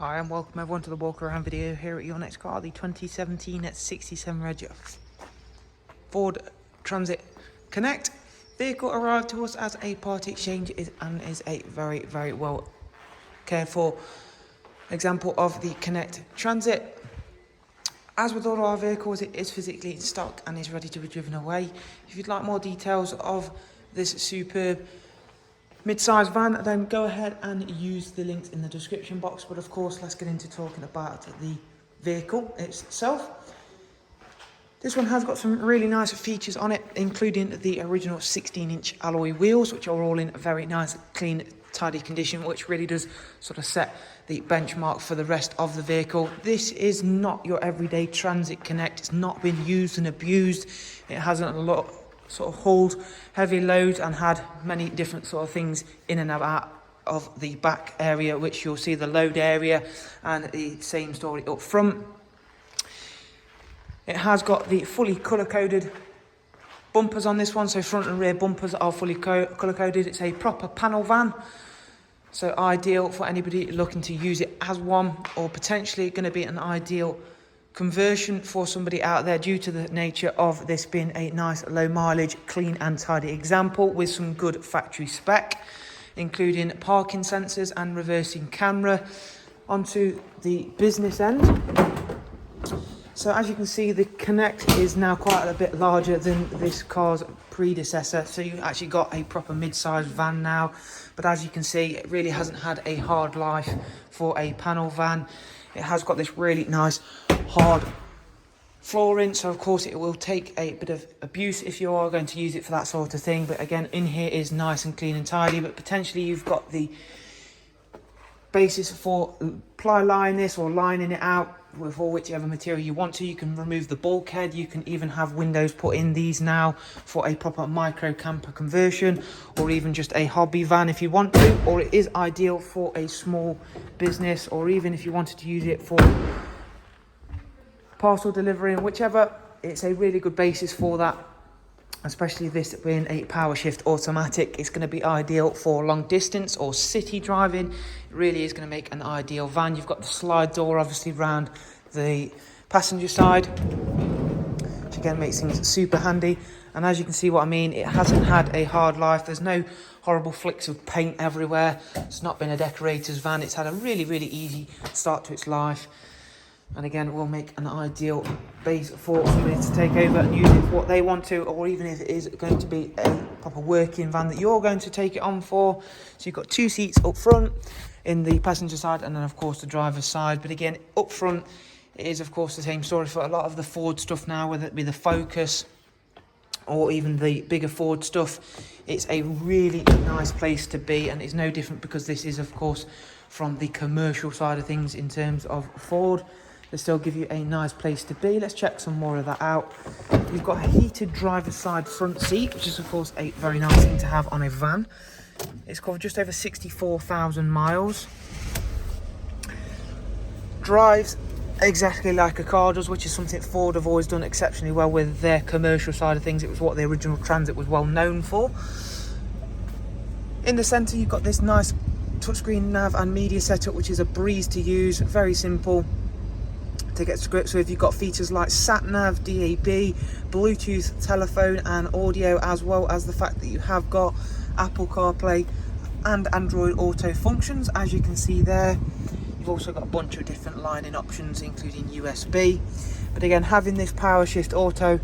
Hi and welcome everyone to the walk around video here at your next car, the 2017 67 Reg Ford Transit Connect. Vehicle arrived to us as a part exchange and is a very well cared for example of the Connect Transit. As with all our vehicles, it is physically in stock and is ready to be driven away. If you'd like more details of this superb mid-size van, then go ahead and use the links in the description box. But of course, let's get into talking about the vehicle itself. This one has got some really nice features on it, including the original 16-inch alloy wheels, which are all in a very nice, clean, tidy condition, which really does sort of set the benchmark for the rest of the vehicle. This is not your everyday Transit Connect. It's not been used and abused. It hasn't sort of hauled heavy loads and had many different sort of things in and out of the back area, which you'll see the load area, and the same story up front. It has got the fully colour-coded bumpers on this one, so front and rear bumpers are fully colour-coded. It's a proper panel van, so ideal for anybody looking to use it as one, or potentially going to be an ideal conversion for somebody out there due to the nature of this being a nice low mileage, clean and tidy example with some good factory spec, including parking sensors and reversing camera. Onto the business end. So as you can see, the Connect is now quite a bit larger than this car's predecessor, so you've actually got a proper mid-sized van now. But as you can see, it really hasn't had a hard life for a panel van. It has got this really nice hard flooring, so of course it will take a bit of abuse if you are going to use it for that sort of thing. But again, in here is nice and clean and tidy. But potentially you've got the basis for ply lining this or lining it out with whichever material you want to. You can remove the bulkhead. You can even have windows put in these now for a proper micro camper conversion, or even just a hobby van if you want to. Or it is ideal for a small business, or even if you wanted to use it for parcel delivery and whichever. It's a really good basis for that, especially this being a power shift automatic. It's going to be ideal for long distance or city driving. It really is going to make an ideal van. You've got the slide door obviously round the passenger side, which again makes things super handy. And as you can see what I mean, it hasn't had a hard life. There's no horrible flicks of paint everywhere. It's not been a decorator's van. It's had a really easy start to its life. And again, it will make an ideal base for somebody to take over and use it for what they want to, or even if it is going to be a proper working van that you're going to take it on for. So you've got two seats up front in the passenger side, and then of course the driver's side. But again, up front, it is of course the same story for a lot of the Ford stuff now, whether it be the Focus or even the bigger Ford stuff. It's a really nice place to be, and it's no different because this is of course from the commercial side of things in terms of Ford. They still give you a nice place to be. Let's check some more of that out. You've got a heated driver's side front seat, which is of course a very nice thing to have on a van. It's covered just over 64,000 miles. Drives exactly like a car does, which is something Ford have always done exceptionally well with their commercial side of things. It was what the original Transit was well known for. In the centre, you've got this nice touchscreen nav and media setup, which is a breeze to use, very simple to get to grips with. You've got features like sat-nav, DAB, Bluetooth, telephone and audio, as well as the fact that you have got Apple CarPlay and Android Auto functions, as you can see there. You've also got a bunch of different lining options, including USB. But again, having this power shift auto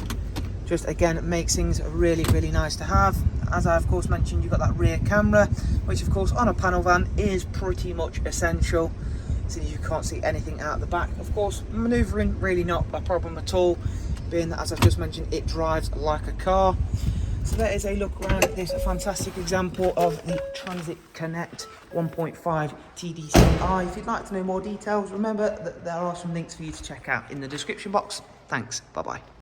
just again makes things really nice to have. As I of course mentioned, you've got that rear camera, which of course on a panel van is pretty much essential, so you can't see anything out the back. Of course, manoeuvring really not a problem at all, being that, as I've just mentioned, it drives like a car. So there is a look around at this fantastic example of the Transit Connect 1.5 TDCi. If you'd like to know more details, remember that there are some links for you to check out in the description box. Thanks, bye bye.